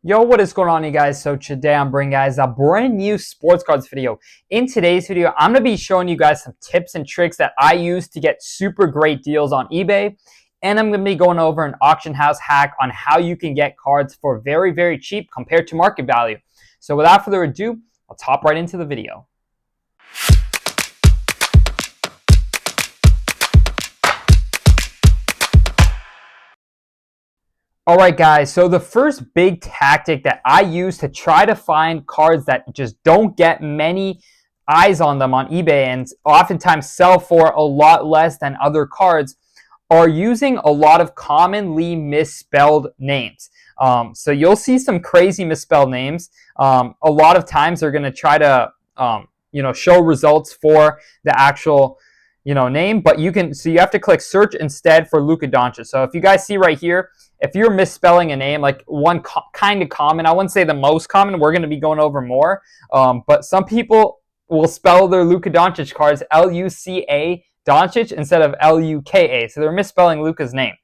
Yo, what is going on, you guys? So today I'm bringing guys a brand new sports cards video. In today's video, I'm going to be showing you guys some tips and tricks that I use to get super great deals on eBay. And I'm going to be going over an auction house hack on how you can get cards for very, very cheap compared to market value. So without further ado, let's hop right into the video. Alright guys, so the first big tactic that I use to try to find cards that just don't get many eyes on them on eBay and oftentimes sell for a lot less than other cards are using a lot of commonly misspelled names. So you'll see some crazy misspelled names. A lot of times they're going to try to show results for the actual name, but you have to click search instead for Luka Doncic. So if you guys see right here, if you're misspelling a name, like one kind of common, I wouldn't say the most common, we're going to be going over more, but some people will spell their Luka Doncic cards L-U-C-A Doncic instead of L-U-K-A, so they're misspelling Luka's name.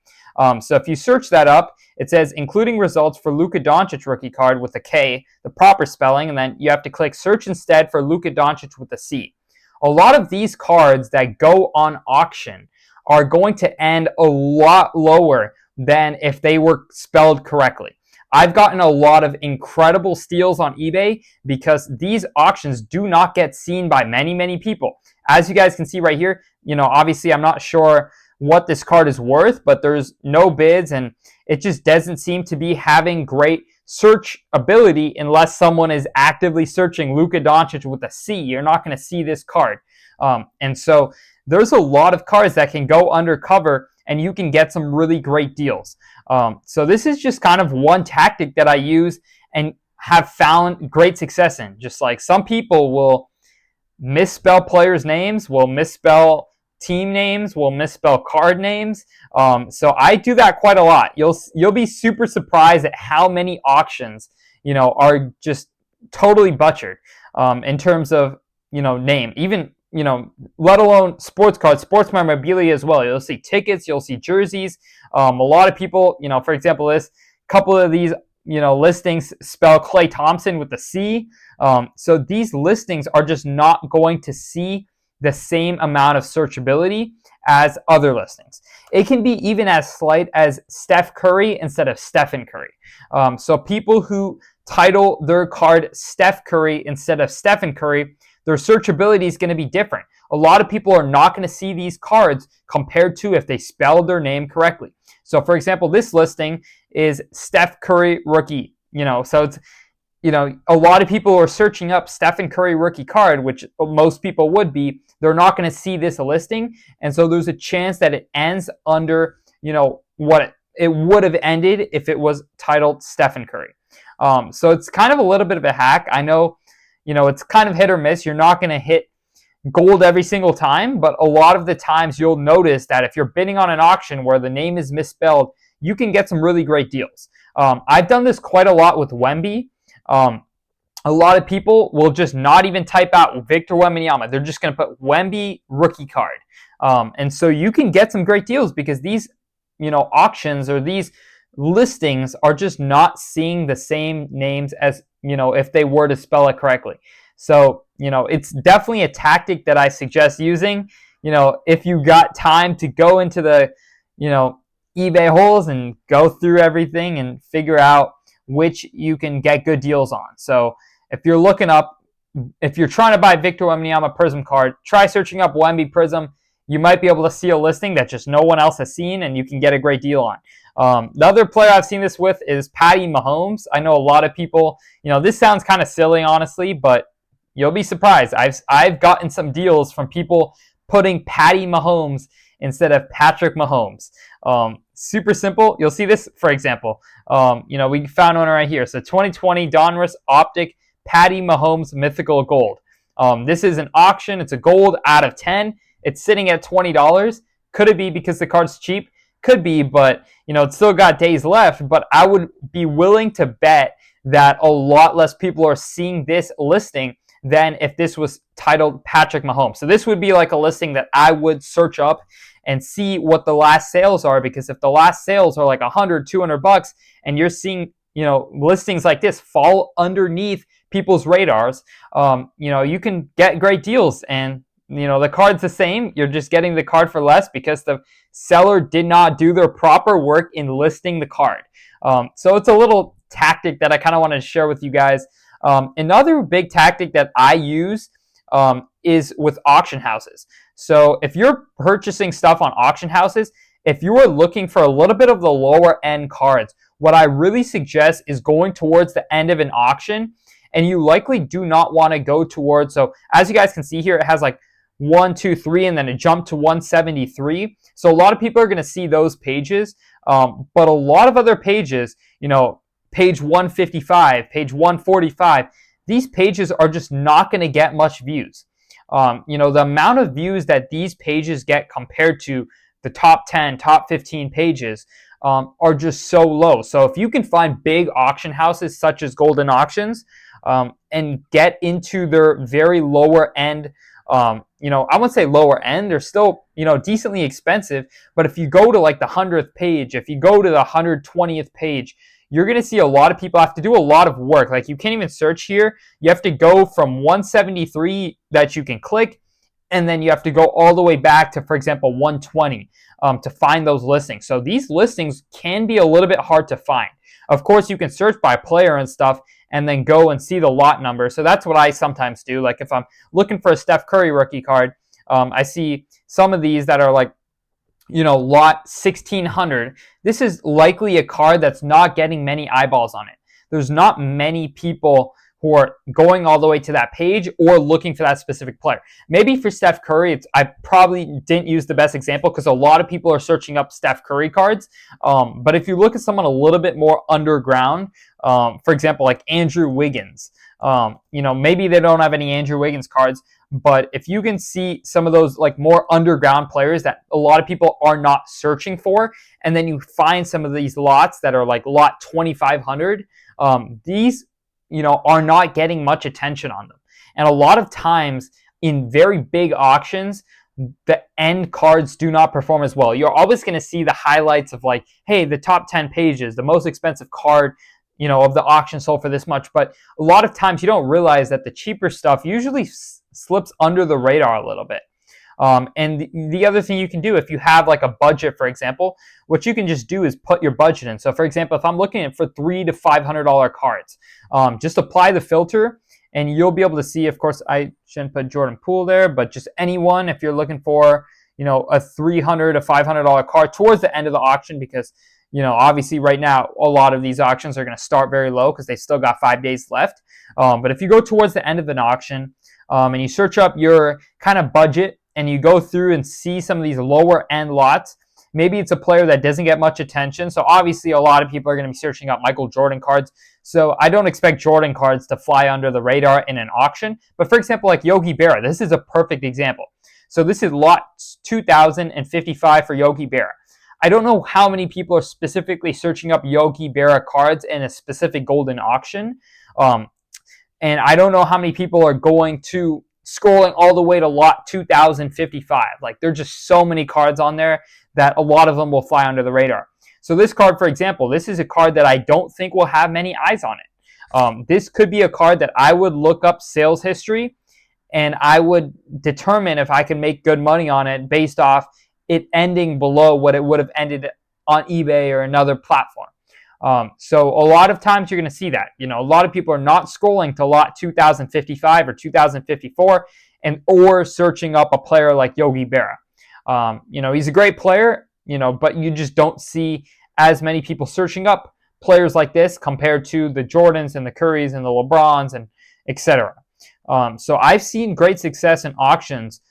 So if you search that up, it says including results for Luka Doncic rookie card with a K, the proper spelling, and then you have to click search instead for Luka Doncic with a C. A lot of these cards that go on auction are going to end a lot lower than if they were spelled correctly. I've gotten a lot of incredible steals on eBay because these auctions do not get seen by many, many people. As you guys can see right here, obviously I'm not sure what this card is worth, but there's no bids and it just doesn't seem to be having great search ability unless someone is actively searching Luka Doncic with a C. You're not going to see this card. And so there's a lot of cards that can go undercover and you can get some really great deals. So this is just kind of one tactic that I use and have found great success in. Just like some people will misspell players' names, will misspell team names, will misspell card names. So I do that quite a lot. You'll be super surprised at how many auctions are just totally butchered in terms of name. Even let alone sports cards, sports memorabilia as well. You'll see tickets, you'll see jerseys. A lot of people, for example, this couple of these, listings spell Klay Thompson with a C. So these listings are just not going to see the same amount of searchability as other listings. It can be even as slight as Steph Curry instead of Stephen Curry. So people who title their card Steph Curry instead of Stephen Curry, their searchability is going to be different. A lot of people are not going to see these cards compared to if they spelled their name correctly. So for example, this listing is Steph Curry rookie, so it's, a lot of people are searching up Stephen Curry rookie card, which most people would be. They're not going to see this listing. And so there's a chance that it ends under, what it would have ended if it was titled Stephen Curry. So it's kind of a little bit of a hack. I know, it's kind of hit or miss. You're not going to hit gold every single time, but a lot of the times you'll notice that if you're bidding on an auction where the name is misspelled, you can get some really great deals. I've done this quite a lot with Wemby. A lot of people will just not even type out Victor Wembanyama. They're just going to put Wemby rookie card. And so you can get some great deals because these, auctions or these listings are just not seeing the same names as, if they were to spell it correctly. So, it's definitely a tactic that I suggest using. If you got time to go into the, eBay holes and go through everything and figure out which you can get good deals on. So if you're trying to buy Victor Wembanyama Prism card, try searching up Wemby Prism. You might be able to see a listing that just no one else has seen and you can get a great deal on. The other player I've seen this with is Patty Mahomes. I know a lot of people, this sounds kind of silly, honestly, but you'll be surprised. I've gotten some deals from people putting Patty Mahomes instead of Patrick Mahomes. Super simple. You'll see this, for example. We found one right here. So 2020 Donruss Optic Patty Mahomes Mythical Gold. This is an auction. It's a gold out of 10. It's sitting at $20. Could it be because the card's cheap? Could be, but it's still got days left. But I would be willing to bet that a lot less people are seeing this listing than if this was titled Patrick Mahomes. So this would be like a listing that I would search up and see what the last sales are, because if the last sales are like $100, $200 and you're seeing listings like this fall underneath people's radars, you can get great deals. And the card's the same. You're just getting the card for less because the seller did not do their proper work in listing the card. So it's a little tactic that I kind of wanted to share with you guys. Another big tactic that I use is with auction houses. So if you're purchasing stuff on auction houses, if you are looking for a little bit of the lower end cards, what I really suggest is going towards the end of an auction. And you likely do not want to go towards, so as you guys can see here, it has like 1, 2, 3, and then it jumped to 173. So a lot of people are going to see those pages, but a lot of other pages, page 155, page 145, these pages are just not going to get much views. The amount of views that these pages get compared to the top 10, top 15 pages are just so low. So if you can find big auction houses such as Golden Auctions and get into their very lower end, I wouldn't say lower end, they're still, decently expensive, but if you go to like the 100th page, if you go to the 120th page, you're going to see a lot of people have to do a lot of work. Like you can't even search here. You have to go from 173 that you can click, and then you have to go all the way back to, for example, 120 to find those listings. So these listings can be a little bit hard to find. Of course, you can search by player and stuff and then go and see the lot number. So that's what I sometimes do. Like if I'm looking for a Steph Curry rookie card, I see some of these that are like, lot 1600. This is likely a card that's not getting many eyeballs on it. There's not many people who are going all the way to that page or looking for that specific player. Maybe for Steph Curry, I probably didn't use the best example because a lot of people are searching up Steph Curry cards. But if you look at someone a little bit more underground, for example, like Andrew Wiggins, maybe they don't have any Andrew Wiggins cards, but if you can see some of those like more underground players that a lot of people are not searching for, and then you find some of these lots that are like lot 2500, these are not getting much attention on them. And a lot of times in very big auctions, the end cards do not perform as well. You're always going to see the highlights of like, hey, the top 10 pages, the most expensive card, of the auction sold for this much. But a lot of times you don't realize that the cheaper stuff usually slips under the radar a little bit. And the other thing you can do, if you have like a budget, for example, what you can just do is put your budget in. So for example, if I'm looking at for $300 to $500 cards, just apply the filter and you'll be able to see, of course, I shouldn't put Jordan Poole there, but just anyone, if you're looking for, a $300 to $500 card towards the end of the auction, because, obviously right now, a lot of these auctions are going to start very low because they still got 5 days left. But if you go towards the end of an auction and you search up your kind of budget, and you go through and see some of these lower end lots, maybe it's a player that doesn't get much attention. So obviously a lot of people are going to be searching up Michael Jordan cards. So I don't expect Jordan cards to fly under the radar in an auction. But for example, like Yogi Berra, this is a perfect example. So this is lot 2055 for Yogi Berra. I don't know how many people are specifically searching up Yogi Berra cards in a specific golden auction. And I don't know how many people are going to scrolling all the way to lot 2055. Like there's just so many cards on there that a lot of them will fly under the radar. So this card, for example, this is a card that I don't think will have many eyes on it. This could be a card that I would look up sales history and I would determine if I can make good money on it based off it ending below what it would have ended on eBay or another platform. So a lot of times you're going to see that, a lot of people are not scrolling to lot 2055 or 2054 or searching up a player like Yogi Berra. He's a great player, but you just don't see as many people searching up players like this compared to the Jordans and the Currys and the LeBrons and etc. So I've seen great success in auctions,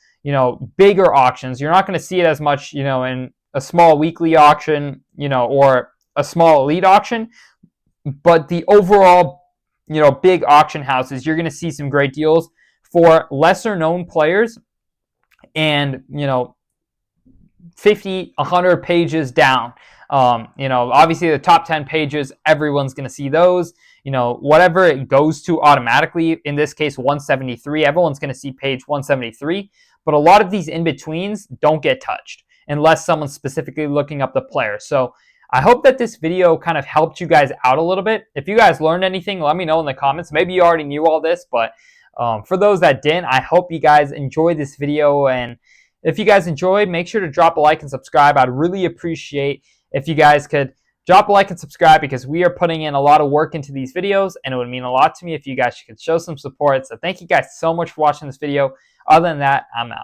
bigger auctions. You're not going to see it as much, in a small weekly auction, or a small elite auction, but the overall, big auction houses, you're going to see some great deals for lesser known players and, 50, 100 pages down. Obviously the top 10 pages, everyone's going to see those, whatever it goes to automatically, in this case, 173, everyone's going to see page 173, but a lot of these in-betweens don't get touched unless someone's specifically looking up the player. So I hope that this video kind of helped you guys out a little bit. If you guys learned anything, let me know in the comments. Maybe you already knew all this, but for those that didn't, I hope you guys enjoyed this video. And if you guys enjoyed, make sure to drop a like and subscribe. I'd really appreciate if you guys could drop a like and subscribe, because we are putting in a lot of work into these videos, and it would mean a lot to me if you guys could show some support. So thank you guys so much for watching this video. Other than that, I'm out.